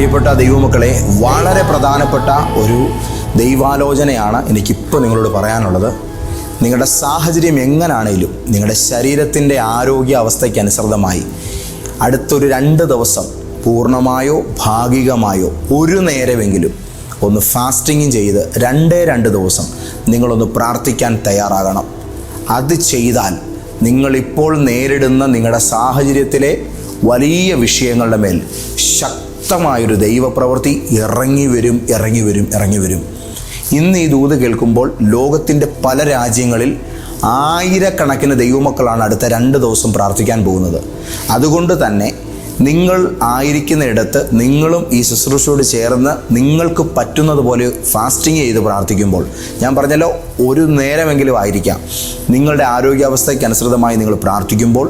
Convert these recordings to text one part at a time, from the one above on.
പ്രിയപ്പെട്ട ദൈവമക്കളെ, വളരെ പ്രധാനപ്പെട്ട ഒരു ദൈവാലോചനയാണ് എനിക്കിപ്പോൾ നിങ്ങളോട് പറയാനുള്ളത്. നിങ്ങളുടെ സാഹചര്യം എങ്ങനാണേലും നിങ്ങളുടെ ശരീരത്തിൻ്റെ ആരോഗ്യ അവസ്ഥയ്ക്ക് അനുസൃതമായി അടുത്തൊരു 2 ദിവസം പൂർണ്ണമായോ ഭാഗികമായോ ഒരു നേരമെങ്കിലും ഒന്ന് ഫാസ്റ്റിങ്ങും ചെയ്ത് 2 ദിവസം നിങ്ങളൊന്ന് പ്രാർത്ഥിക്കാൻ തയ്യാറാകണം. അത് ചെയ്താൽ നിങ്ങളിപ്പോൾ നേരിടുന്ന നിങ്ങളുടെ സാഹചര്യത്തിലെ വലിയ വിഷയങ്ങളുടെ മേൽ ശക്തമായൊരു ദൈവപ്രവൃത്തി ഇറങ്ങി വരും. ഇന്ന് ഈ ദൂത് കേൾക്കുമ്പോൾ ലോകത്തിൻ്റെ പല രാജ്യങ്ങളിൽ ആയിരക്കണക്കിന് ദൈവമക്കളാണ് അടുത്ത 2 ദിവസം പ്രാർത്ഥിക്കാൻ പോകുന്നത്. അതുകൊണ്ട് തന്നെ നിങ്ങൾ ആയിരിക്കുന്നിടത്ത് നിങ്ങളും ഈ ശുശ്രൂഷയോട് ചേർന്ന് നിങ്ങൾക്ക് പറ്റുന്നത് പോലെ ഫാസ്റ്റിംഗ് ചെയ്ത് പ്രാർത്ഥിക്കുമ്പോൾ, ഞാൻ പറഞ്ഞല്ലോ, ഒരു നേരമെങ്കിലും ആയിരിക്കാം, നിങ്ങളുടെ ആരോഗ്യാവസ്ഥയ്ക്ക് അനുസൃതമായി നിങ്ങൾ പ്രാർത്ഥിക്കുമ്പോൾ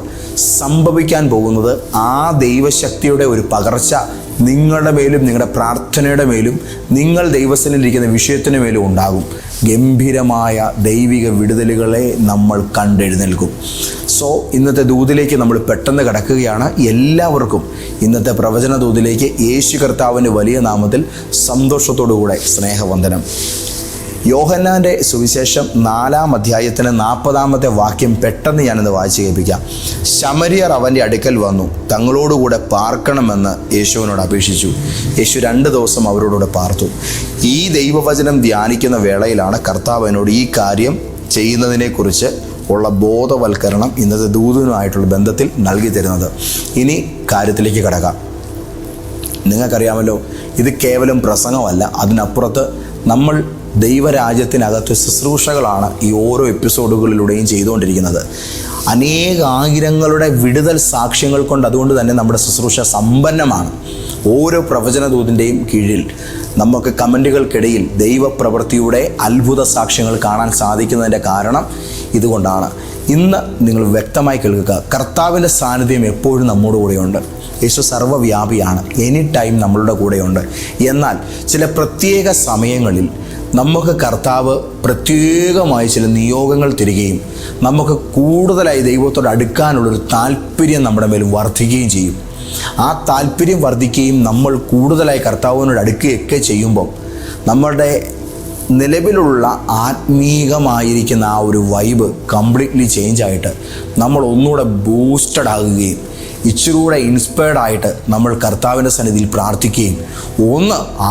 സംഭവിക്കാൻ പോകുന്നത് ആ ദൈവശക്തിയുടെ ഒരു പകർച്ച നിങ്ങളുടെ മേലും നിങ്ങളുടെ പ്രാർത്ഥനയുടെ മേലും നിങ്ങൾ ദൈവസന്നിധിയിലിരിക്കുന്ന വിഷയത്തിന് മേലും ഉണ്ടാകും. ഗംഭീരമായ ദൈവിക വിടുതലുകളെ നമ്മൾ കണ്ടെഴുന്നേൽക്കും. സോ ഇന്നത്തെ ദൂതിലേക്ക് നമ്മൾ പെട്ടെന്ന് കടക്കുകയാണ്. എല്ലാവർക്കും ഇന്നത്തെ പ്രവചന ദൂതിലേക്ക് യേശു കർത്താവിൻ്റെ വലിയ നാമത്തിൽ സന്തോഷത്തോടുകൂടെ സ്നേഹവന്ദനം. യോഹന്നാൻ്റെ സുവിശേഷം 4-ാം അധ്യായത്തിന് 40-ാമത്തെ വാക്യം പെട്ടെന്ന് ഞാനിന്ന് വായിച്ച് കേൾപ്പിക്കാം. ശമര്യർ അവൻ്റെ അടുക്കൽ വന്നു തങ്ങളോടുകൂടെ പാർക്കണമെന്ന് യേശുവിനോട് അപേക്ഷിച്ചു. യേശു 2 ദിവസം അവരോടുകൂടെ പാർത്തു. ഈ ദൈവവചനം ധ്യാനിക്കുന്ന വേളയിലാണ് കർത്താവ് എന്നോട് ഈ കാര്യം ചെയ്യുന്നതിനെക്കുറിച്ച് ഉള്ള ബോധവൽക്കരണം ഇന്നത്തെ ദൂതനുമായിട്ടുള്ള ബന്ധത്തിൽ നൽകി തരുന്നത്. ഇനി കാര്യത്തിലേക്ക് കടക്കാം. നിങ്ങൾക്കറിയാമല്ലോ, ഇത് കേവലം പ്രസംഗമല്ല, അതിനപ്പുറത്ത് നമ്മൾ ദൈവരാജ്യത്തിനകത്ത് ശുശ്രൂഷകളാണ് ഈ ഓരോ എപ്പിസോഡുകളിലൂടെയും ചെയ്തുകൊണ്ടിരിക്കുന്നത്. ആയിരങ്ങളുടെ വിടുതൽ സാക്ഷ്യങ്ങൾ കൊണ്ട് അതുകൊണ്ട് തന്നെ നമ്മുടെ ശുശ്രൂഷ സമ്പന്നമാണ്. ഓരോ പ്രവചനദൂതിൻ്റെയും കീഴിൽ നമുക്ക് കമൻറ്റുകൾക്കിടയിൽ ദൈവപ്രവൃത്തിയുടെ അത്ഭുത സാക്ഷ്യങ്ങൾ കാണാൻ സാധിക്കുന്നതിൻ്റെ കാരണം ഇതുകൊണ്ടാണ്. ഇന്ന് നിങ്ങൾ വ്യക്തമായി കേൾക്കുക, കർത്താവിൻ്റെ സാന്നിധ്യം എപ്പോഴും നമ്മുടെ കൂടെയുണ്ട്. യേശു സർവ്വവ്യാപിയാണ്, എനി ടൈം നമ്മളുടെ കൂടെയുണ്ട്. എന്നാൽ ചില പ്രത്യേക സമയങ്ങളിൽ നമുക്ക് കർത്താവ് പ്രത്യേകമായി ചില നിയോഗങ്ങൾ തരികയും നമുക്ക് കൂടുതലായി ദൈവത്തോട് അടുക്കാനുള്ളൊരു താല്പര്യം നമ്മുടെ മേൽ വർദ്ധിക്കുകയും ചെയ്യും. ആ താല്പര്യം വർദ്ധിക്കുകയും നമ്മൾ കൂടുതലായി കർത്താവിനോട് അടുക്കുകയൊക്കെ ചെയ്യുമ്പോൾ നമ്മുടെ നിലവിലുള്ള ആത്മീകമായിരിക്കുന്ന ആ ഒരു വൈബ് കംപ്ലീറ്റ്ലി ചേഞ്ചായിട്ട് നമ്മൾ ഒന്നുകൂടെ ബൂസ്റ്റഡ് ആകുകയും ഇച്ചിരൂടെ ഇൻസ്പയർഡായിട്ട് നമ്മൾ കർത്താവിൻ്റെ സന്നിധിയിൽ പ്രാർത്ഥിക്കുകയും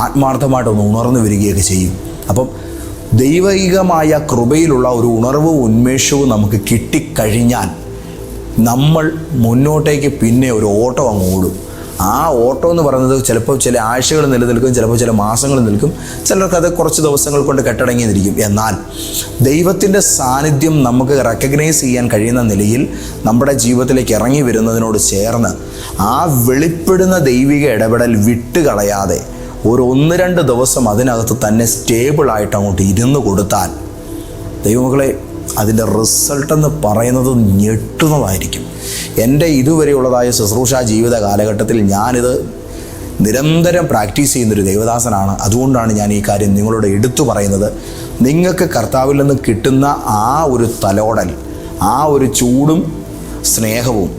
ആത്മാർത്ഥമായിട്ടൊന്ന് ഉണർന്നു വരികയൊക്കെ ചെയ്യും. അപ്പം ദൈവികമായ കൃപയിലുള്ള ഒരു ഉണർവും ഉന്മേഷവും നമുക്ക് കിട്ടിക്കഴിഞ്ഞാൽ നമ്മൾ മുന്നോട്ടേക്ക് പിന്നെ ഒരു ഓട്ടം അങ്ങ് ഓടും. ആ ഓട്ടം എന്ന് പറയുന്നത് ചിലപ്പോൾ ചില ആഴ്ചകൾ നിലനിൽക്കും, ചിലപ്പോൾ ചില മാസങ്ങൾ നിൽക്കും, ചിലർക്കത് കുറച്ച് ദിവസങ്ങൾ കൊണ്ട് കെട്ടടങ്ങിയിരിക്കും. എന്നാൽ ദൈവത്തിൻ്റെ സാന്നിധ്യം നമുക്ക് റെക്കഗ്നൈസ് ചെയ്യാൻ കഴിയുന്ന നിലയിൽ നമ്മുടെ ജീവിതത്തിലേക്ക് ഇറങ്ങി വരുന്നതിനോട് ചേർന്ന് ആ വെളിപ്പെടുന്ന ദൈവിക ഇടപെടൽ വിട്ടുകളയാതെ ഒരു 1-2 ദിവസം അതിനകത്ത് തന്നെ സ്റ്റേബിളായിട്ട് അങ്ങോട്ട് ഇരുന്ന് കൊടുത്താൽ, ദൈവമക്കളെ, അതിൻ്റെ റിസൾട്ടെന്ന് പറയുന്നത് ഞെട്ടുന്നതായിരിക്കും. എൻ്റെ ഇതുവരെയുള്ളതായ ശുശ്രൂഷ ജീവിത കാലഘട്ടത്തിൽ ഞാനിത് നിരന്തരം പ്രാക്ടീസ് ചെയ്യുന്നൊരു ദൈവദാസനാണ്. അതുകൊണ്ടാണ് ഞാൻ ഈ കാര്യം നിങ്ങളോട് എടുത്തു പറയുന്നത്. നിങ്ങൾക്ക് കർത്താവിൽ നിന്ന് കിട്ടുന്ന ആ ഒരു തലോടൽ, ആ ഒരു ചൂടും സ്നേഹവും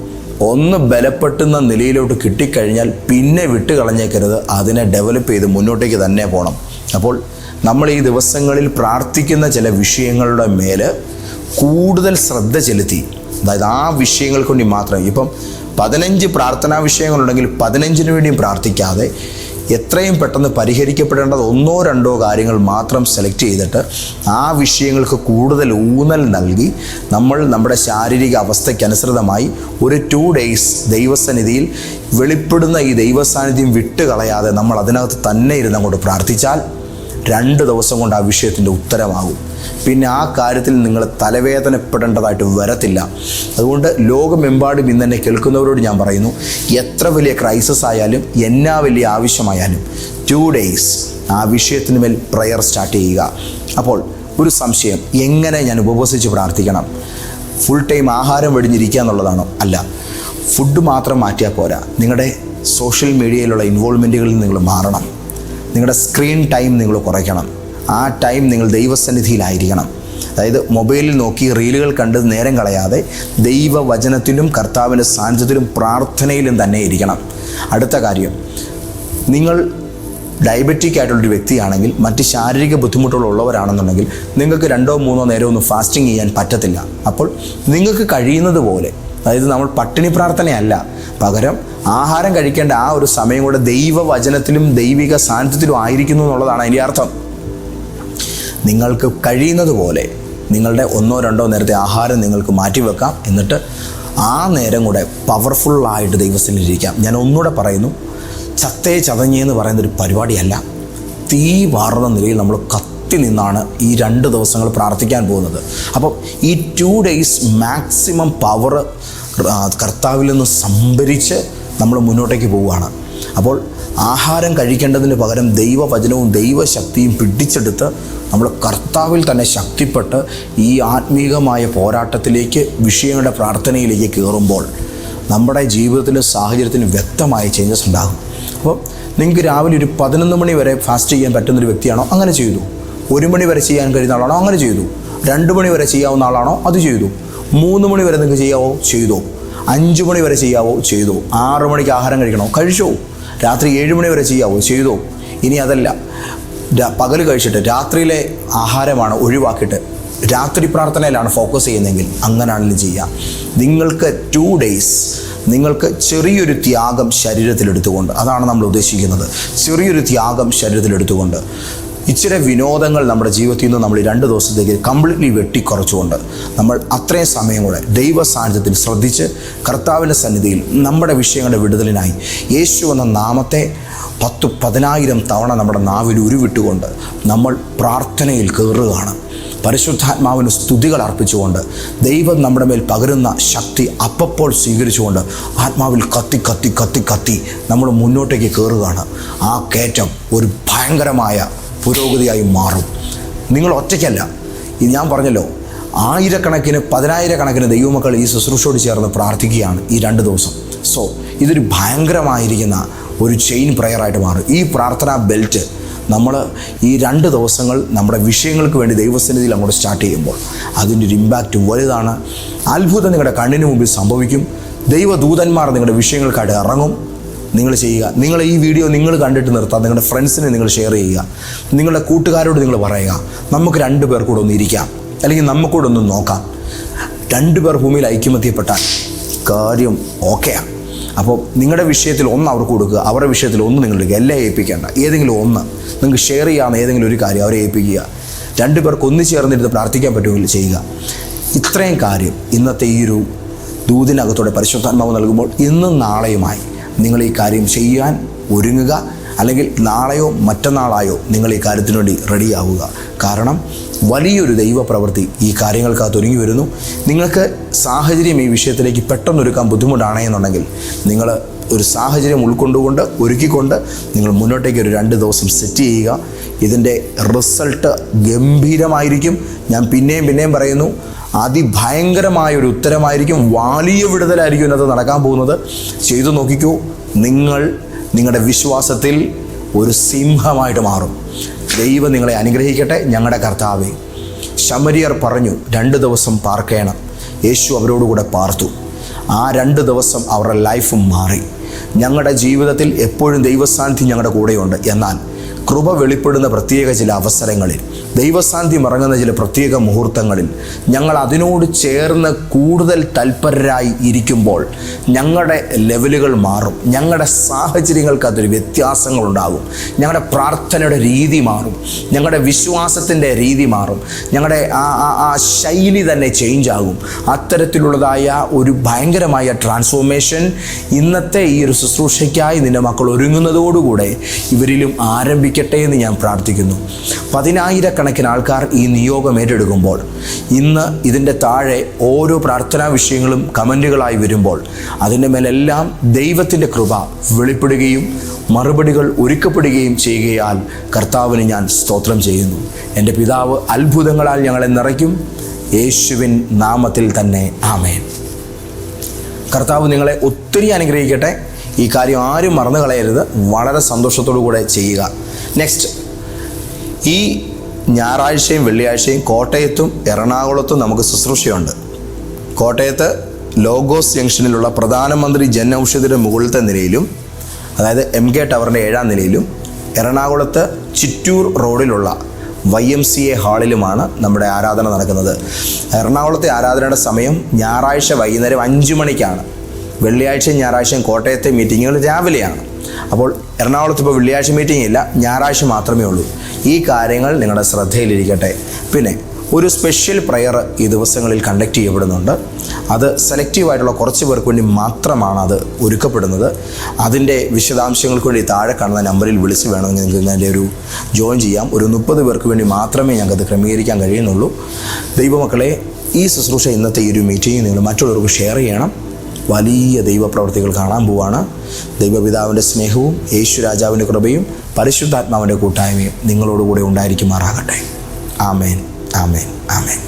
ഒന്ന് ബലപ്പെട്ടുന്ന നിലയിലോട്ട് കിട്ടിക്കഴിഞ്ഞാൽ പിന്നെ വിട്ടുകളഞ്ഞേക്കരുത്. അതിനെ ഡെവലപ്പ് ചെയ്ത് മുന്നോട്ടേക്ക് തന്നെ പോകണം. അപ്പോൾ നമ്മൾ ഈ ദിവസങ്ങളിൽ പ്രാർത്ഥിക്കുന്ന ചില വിഷയങ്ങളുടെ മേൽ കൂടുതൽ ശ്രദ്ധ ചെലുത്തി, അതായത് ആ വിഷയങ്ങൾക്ക് വേണ്ടി മാത്രം, ഇപ്പം 15 പ്രാർത്ഥനാ വിഷയങ്ങളുണ്ടെങ്കിൽ 15-ന് വേണ്ടിയും പ്രാർത്ഥിക്കാതെ എത്രയും പെട്ടെന്ന് പരിഹരിക്കപ്പെടേണ്ടത് 1-2 കാര്യങ്ങൾ മാത്രം സെലക്ട് ചെയ്തിട്ട് ആ വിഷയങ്ങൾക്ക് കൂടുതൽ ഊന്നൽ നൽകി നമ്മൾ നമ്മുടെ ശാരീരിക അവസ്ഥയ്ക്കനുസൃതമായി ഒരു 2 days ദൈവസന്നിധിയിൽ വെളിപ്പെടുന്ന ഈ ദൈവസാന്നിധ്യം വിട്ടുകളയാതെ നമ്മൾ അതിനകത്ത് തന്നെ ഇരുന്ന് അങ്ങോട്ട് പ്രാർത്ഥിച്ചാൽ 2 ദിവസം കൊണ്ട് ആ വിഷയത്തിൻ്റെ ഉത്തരമാകും. പിന്നെ ആ കാര്യത്തിൽ നിങ്ങൾ തലവേദനപ്പെടേണ്ടതായിട്ട് വരത്തില്ല. അതുകൊണ്ട് ലോകമെമ്പാടും ഇന്ന് എന്നെ കേൾക്കുന്നവരോട് ഞാൻ പറയുന്നു, എത്ര വലിയ ക്രൈസിസ് ആയാലും എന്നാ വലിയ ആവശ്യമായാലും 2 days ആ വിഷയത്തിന് മേൽ പ്രയർ സ്റ്റാർട്ട് ചെയ്യുക. അപ്പോൾ ഒരു സംശയം, എങ്ങനെ ഞാൻ ഉപവസിച്ച് പ്രാർത്ഥിക്കണം? ഫുൾ ടൈം ആഹാരം വെടിഞ്ഞിരിക്കുക എന്നുള്ളതാണോ? അല്ല, ഫുഡ് മാത്രം മാറ്റിയാൽ പോരാ. നിങ്ങളുടെ സോഷ്യൽ മീഡിയയിലുള്ള ഇൻവോൾവ്മെൻറ്റുകളിൽ നിങ്ങൾ മാറണം. നിങ്ങളുടെ സ്ക്രീൻ ടൈം നിങ്ങൾ കുറയ്ക്കണം. ആ ടൈം നിങ്ങൾ ദൈവസന്നിധിയിലായിരിക്കണം. അതായത് മൊബൈലിൽ നോക്കി റീലുകൾ കണ്ട് നേരം കളയാതെ ദൈവവചനത്തിലും കർത്താവിൻ്റെ സാന്നിധ്യത്തിലും പ്രാർത്ഥനയിലും തന്നെ ഇരിക്കണം. അടുത്ത കാര്യം, നിങ്ങൾ ഡയബറ്റിക് ആയിട്ടുള്ളൊരു വ്യക്തിയാണെങ്കിൽ, മറ്റ് ശാരീരിക ബുദ്ധിമുട്ടുകളുള്ളവരാണെന്നുണ്ടെങ്കിൽ നിങ്ങൾക്ക് 2-3 നേരമൊന്നും ഫാസ്റ്റിംഗ് ചെയ്യാൻ പറ്റത്തില്ല. അപ്പോൾ നിങ്ങൾക്ക് കഴിയുന്നത് പോലെ, അതായത് നമ്മൾ പട്ടിണി പ്രാർത്ഥനയല്ല, പകരം ആഹാരം കഴിക്കേണ്ട ആ ഒരു സമയം കൂടെ ദൈവവചനത്തിലും ദൈവിക സാന്നിധ്യത്തിലും ആയിരിക്കുന്നു എന്നുള്ളതാണ് അതിൻ്റെ അർത്ഥം. നിങ്ങൾക്ക് കഴിയുന്നത് പോലെ നിങ്ങളുടെ 1-2 നേരത്തെ ആഹാരം നിങ്ങൾക്ക് മാറ്റിവെക്കാം. എന്നിട്ട് ആ നേരം കൂടെ പവർഫുള്ളായിട്ട് ദൈവസ്ഥനിലിരിക്കാം. ഞാൻ ഒന്നുകൂടെ പറയുന്നു, ചത്തേ ചതഞ്ഞെന്ന് പറയുന്നൊരു പരിപാടിയല്ല. തീ വാർന്ന നിലയിൽ നമ്മൾ കത്തി നിന്നാണ് ഈ 2 ദിവസങ്ങൾ പ്രാർത്ഥിക്കാൻ പോകുന്നത്. അപ്പം ഈ 2 days മാക്സിമം പവർ കർത്താവിൽ നിന്ന് സംഭരിച്ച് നമ്മൾ മുന്നോട്ടേക്ക് പോവുകയാണ്. അപ്പോൾ ആഹാരം കഴിക്കേണ്ടതിന് പകരം ദൈവവചനവും ദൈവശക്തിയും പിടിച്ചെടുത്ത് നമ്മൾ കർത്താവിൽ തന്നെ ശക്തിപ്പെട്ട് ഈ ആത്മീകമായ പോരാട്ടത്തിലേക്ക്, വിഷയങ്ങളുടെ പ്രാർത്ഥനയിലേക്ക് കയറുമ്പോൾ നമ്മുടെ ജീവിതത്തിലും സാഹചര്യത്തിലും വ്യക്തമായ ചേഞ്ചസ് ഉണ്ടാകും. അപ്പോൾ നിങ്ങൾക്ക് രാവിലെ ഒരു 11 മണി വരെ ഫാസ്റ്റ് ചെയ്യാൻ പറ്റുന്നൊരു വ്യക്തിയാണോ, അങ്ങനെ ചെയ്തു. 1 മണി വരെ ചെയ്യാൻ കഴിയുന്ന ആളാണോ, അങ്ങനെ ചെയ്തു. 2 മണി വരെ ചെയ്യാവുന്ന ആളാണോ, അത് ചെയ്തു. 3 മണി വരെ നിങ്ങൾക്ക് ചെയ്യാവോ, ചെയ്തോ. 5 മണി വരെ ചെയ്യാവോ, ചെയ്തോ. 6 മണിക്ക് ആഹാരം കഴിക്കണോ, കഴിച്ചോ. രാത്രി 7 മണി വരെ ചെയ്യാവോ, ചെയ്തോ. ഇനി അതല്ല, പകൽ കഴിച്ചിട്ട് രാത്രിയിലെ ആഹാരമാണ് ഒഴിവാക്കിയിട്ട് രാത്രി പ്രാർത്ഥനയിലാണ് ഫോക്കസ് ചെയ്യുന്നതെങ്കിൽ അങ്ങനെയാണെങ്കിലും ചെയ്യാം. നിങ്ങൾക്ക് 2 days നിങ്ങൾക്ക് ചെറിയൊരു ത്യാഗം ശരീരത്തിലെടുത്തുകൊണ്ട്, അതാണ് നമ്മൾ ഉദ്ദേശിക്കുന്നത്, ചെറിയൊരു ത്യാഗം ശരീരത്തിലെടുത്തുകൊണ്ട്, ഇച്ചിരി വിനോദങ്ങൾ നമ്മുടെ ജീവിതത്തിൽ നിന്ന് നമ്മൾ 2 ദിവസത്തേക്ക് കംപ്ലീറ്റ്ലി വെട്ടിക്കുറച്ചുകൊണ്ട് നമ്മൾ അത്രയും സമയം കൂടെ ദൈവ സാന്നിധ്യത്തിൽ ശ്രദ്ധിച്ച് കർത്താവിൻ്റെ സന്നിധിയിൽ നമ്മുടെ വിഷയങ്ങളുടെ വിടുതലിനായി യേശു എന്ന നാമത്തെ 10,000 തവണ നമ്മുടെ നാവിൽ ഉരുവിട്ടുകൊണ്ട് നമ്മൾ പ്രാർത്ഥനയിൽ കയറുകയാണ്. പരിശുദ്ധാത്മാവിന് സ്തുതികൾ അർപ്പിച്ചുകൊണ്ട് ദൈവം നമ്മുടെ മേൽ പകരുന്ന ശക്തി അപ്പോൾ സ്വീകരിച്ചുകൊണ്ട് ആത്മാവിൽ കത്തി കത്തി കത്തി കത്തി നമ്മൾ മുന്നോട്ടേക്ക് കയറുകയാണ്. ആ കയറ്റം ഒരു ഭയങ്കരമായ പുരോഗതിയായി മാറും. നിങ്ങൾ ഒറ്റയ്ക്കല്ല. ഞാൻ പറഞ്ഞല്ലോ, 1000-കണക്കിന് 10,000-കണക്കിന് ദൈവമക്കൾ ഈ ശുശ്രൂഷയോട് ചേർന്ന് പ്രാർത്ഥിക്കുകയാണ് ഈ 2 ദിവസം. സോ ഇതൊരു ഭയങ്കരമായിരിക്കുന്ന ഒരു ചെയിൻ പ്രയറായിട്ട് മാറും. ഈ പ്രാർത്ഥനാ ബെൽറ്റ് നമ്മൾ ഈ 2 ദിവസങ്ങൾ നമ്മുടെ വിഷയങ്ങൾക്ക് വേണ്ടി ദൈവസന്നിധിയിൽ അങ്ങോട്ട് സ്റ്റാർട്ട് ചെയ്യുമ്പോൾ അതിൻ്റെ ഒരു ഇമ്പാക്റ്റ് വലുതാണ്. അത്ഭുതം നിങ്ങളുടെ കണ്ണിന് മുമ്പിൽ സംഭവിക്കും. ദൈവദൂതന്മാർ നിങ്ങളുടെ വിഷയങ്ങൾക്കായിട്ട് ഇറങ്ങും. നിങ്ങൾ ചെയ്യുക. നിങ്ങൾ ഈ വീഡിയോ നിങ്ങൾ കണ്ടിട്ട് നിർത്താം. നിങ്ങളുടെ ഫ്രണ്ട്സിനെ നിങ്ങൾ ഷെയർ ചെയ്യുക. നിങ്ങളുടെ കൂട്ടുകാരോട് നിങ്ങൾ പറയുക, നമുക്ക് 2 പേർ കൂടെ ഒന്ന് ഇരിക്കാം, അല്ലെങ്കിൽ നമുക്കൂടെ ഒന്ന് നോക്കാം. 2 പേർ ഭൂമിയിൽ ഐക്യമത്യപ്പെട്ടാൽ കാര്യം ഓക്കെയാണ്. അപ്പോൾ നിങ്ങളുടെ വിഷയത്തിൽ ഒന്ന് അവർക്ക് കൊടുക്കുക, അവരുടെ വിഷയത്തിൽ ഒന്ന് നിങ്ങളുടെ എല്ലാം ഏൽപ്പിക്കേണ്ട. ഏതെങ്കിലും ഒന്ന് നിങ്ങൾക്ക് ഷെയർ ചെയ്യാവുന്ന ഏതെങ്കിലും ഒരു കാര്യം അവരെ ഏൽപ്പിക്കുക. 2 പേർക്ക് ഒന്നു ചേർന്നിരുന്ന് പ്രാർത്ഥിക്കാൻ പറ്റുമെങ്കിൽ ചെയ്യുക. ഇത്രയും കാര്യം ഇന്നത്തെ ഈ ഒരു ദൂതിനകത്തോടെ പരിശുദ്ധാത്മാവ് നൽകുമ്പോൾ ഇന്നും നാളെയുമായി നിങ്ങൾ ഈ കാര്യം ചെയ്യാൻ ഒരുങ്ങുക. അല്ലെങ്കിൽ നാളെയോ മറ്റന്നാളായോ നിങ്ങൾ ഈ കാര്യത്തിനു വേണ്ടി റെഡിയാവുക. കാരണം വലിയൊരു ദൈവപ്രവൃത്തി ഈ കാര്യങ്ങൾക്കകത്ത് ഒരുങ്ങി വരുന്നു. നിങ്ങൾക്ക് സാഹചര്യം ഈ വിഷയത്തിലേക്ക് പെട്ടെന്നൊരുക്കാൻ ബുദ്ധിമുട്ടാണെന്നുണ്ടെങ്കിൽ നിങ്ങൾ ഒരു സാഹചര്യം ഉൾക്കൊണ്ടുകൊണ്ട് ഒരുക്കിക്കൊണ്ട് നിങ്ങൾ മുന്നോട്ടേക്ക് ഒരു 2 ദിവസം സെറ്റ് ചെയ്യുക. ഇതിൻ്റെ റിസൾട്ട് ഗംഭീരമായിരിക്കും. ഞാൻ പിന്നെയും പറയുന്നു, അതിഭയങ്കരമായൊരു ഉത്തരമായിരിക്കും. വലിയ വിടുതലായിരിക്കും ഇതിനകത്ത് നടക്കാൻ പോകുന്നത്. ചെയ്തു നോക്കിക്കോ. നിങ്ങളുടെ വിശ്വാസത്തിൽ ഒരു സിംഹമായിട്ട് മാറും. ദൈവം നിങ്ങളെ അനുഗ്രഹിക്കട്ടെ. ഞങ്ങളുടെ കർത്താവേ, ശമരിയർ പറഞ്ഞു 2 ദിവസം പാർക്കണം. യേശു അവരോടുകൂടെ പാർത്തു. ആ 2 ദിവസം അവരുടെ ലൈഫ് മാറി. ഞങ്ങളുടെ ജീവിതത്തിൽ എപ്പോഴും ദൈവസാന്നിധ്യം ഞങ്ങളുടെ കൂടെയുണ്ട്. എന്നാൽ കൃപ വെളിപ്പെടുന്ന പ്രത്യേക ചില അവസരങ്ങളിൽ, ദൈവസാന്നിധ്യം ഇറങ്ങുന്ന ചില പ്രത്യേക മുഹൂർത്തങ്ങളിൽ ഞങ്ങൾ അതിനോട് ചേർന്ന് കൂടുതൽ തൽപരരായി ഇരിക്കുമ്പോൾ ഞങ്ങളുടെ ലെവലുകൾ മാറും. ഞങ്ങളുടെ സാഹചര്യങ്ങൾക്കതൊരു വ്യത്യാസങ്ങളുണ്ടാകും. ഞങ്ങളുടെ പ്രാർത്ഥനയുടെ രീതി മാറും. ഞങ്ങളുടെ വിശ്വാസത്തിൻ്റെ രീതി മാറും. ഞങ്ങളുടെ ആ ശൈലി തന്നെ ചേഞ്ച് ആകും. അത്തരത്തിലുള്ളതായ ഒരു ഭയങ്കരമായ ട്രാൻസ്ഫോർമേഷൻ ഇന്നത്തെ ഈ ഒരു ശുശ്രൂഷയ്ക്കായി നിൻ്റെ മക്കൾ ഒരുങ്ങുന്നതോടുകൂടെ ഇവരിലും ആരംഭിക്കട്ടെ എന്ന് ഞാൻ പ്രാർത്ഥിക്കുന്നു. 10,000-കണക്കിന് ആൾക്കാർ ഈ നിയോഗം ഏറ്റെടുക്കുമ്പോൾ ഇന്ന് ഇതിൻ്റെ താഴെ ഓരോ പ്രാർത്ഥനാ വിഷയങ്ങളും കമൻറ്റുകളായി വരുമ്പോൾ അതിൻ്റെ മേലെല്ലാം ദൈവത്തിൻ്റെ കൃപ വെളിപ്പെടുകയും മറുപടികൾ ഒരുക്കപ്പെടുകയും ചെയ്യുകയാൽ കർത്താവിന് ഞാൻ സ്തോത്രം ചെയ്യുന്നു. എൻ്റെ പിതാവ് അത്ഭുതങ്ങളാൽ ഞങ്ങളെ നിറയ്ക്കും. യേശുവിൻ നാമത്തിൽ തന്നെ ആമേൻ. കർത്താവ് നിങ്ങളെ ഒത്തിരി അനുഗ്രഹിക്കട്ടെ. ഈ കാര്യം ആരും മറന്നു കളയരുത്. വളരെ സന്തോഷത്തോടു കൂടെ ചെയ്യുക. നെക്സ്റ്റ്, ഈ ഞായറാഴ്ചയും വെള്ളിയാഴ്ചയും കോട്ടയത്തും എറണാകുളത്തും നമുക്ക് ശുശ്രൂഷയുണ്ട്. കോട്ടയത്ത് ലോഗോസ് ജംഗ്ഷനിലുള്ള പ്രധാനമന്ത്രി ജൻ ഔഷധിയുടെ മുകളിലത്തെ നിലയിലും അതായത് MK ടവറിൻ്റെ 7ാം നിലയിലും എറണാകുളത്ത് ചിറ്റൂർ റോഡിലുള്ള YMCA ഹാളിലുമാണ് നമ്മുടെ ആരാധന നടക്കുന്നത്. എറണാകുളത്തെ ആരാധനയുടെ സമയം ഞായറാഴ്ച വൈകുന്നേരം 5 മണിക്കാണ്. വെള്ളിയാഴ്ചയും ഞായറാഴ്ചയും കോട്ടയത്തെ മീറ്റിങ്ങുകൾ രാവിലെയാണ്. അപ്പോൾ എറണാകുളത്ത് ഇപ്പോൾ വെള്ളിയാഴ്ച മീറ്റിംഗ് ഇല്ല, ഞായറാഴ്ച മാത്രമേ ഉള്ളൂ. ഈ കാര്യങ്ങൾ നിങ്ങളുടെ ശ്രദ്ധയിലിരിക്കട്ടെ. പിന്നെ ഒരു സ്പെഷ്യൽ പ്രയർ ഈ ദിവസങ്ങളിൽ കണ്ടക്ട് ചെയ്യപ്പെടുന്നുണ്ട്. അത് സെലക്റ്റീവായിട്ടുള്ള കുറച്ച് പേർക്ക് വേണ്ടി മാത്രമാണ് അത് ഒരുക്കപ്പെടുന്നത്. അതിൻ്റെ വിശദാംശങ്ങൾക്ക് വേണ്ടി താഴെ കാണുന്ന നമ്പറിൽ വിളിച്ച് വേണമെങ്കിൽ നിങ്ങൾക്ക് അതിൻ്റെ ഒരു ജോയിൻ ചെയ്യാം. ഒരു 30 പേർക്ക് വേണ്ടി മാത്രമേ ഞങ്ങൾക്കത് ക്രമീകരിക്കാൻ കഴിയുന്നുള്ളൂ. ദൈവമക്കളെ, ഈ ശുശ്രൂഷ ഇന്നത്തെ ഈ ഒരു മീറ്റിംഗ് നിങ്ങൾ മറ്റുള്ളവർക്ക് ഷെയർ ചെയ്യണം. വലിയ ദൈവപ്രവർത്തികൾ കാണാൻ പോവാണ്. ദൈവപിതാവിൻ്റെ സ്നേഹവും യേശു രാജാവിൻ്റെ കൃപയും പരിശുദ്ധാത്മാവിൻ്റെ കൂട്ടായ്മയും നിങ്ങളോടുകൂടെ ഉണ്ടായിരിക്കുമാറാകട്ടെ. ആമേൻ, ആമേൻ, ആമേൻ.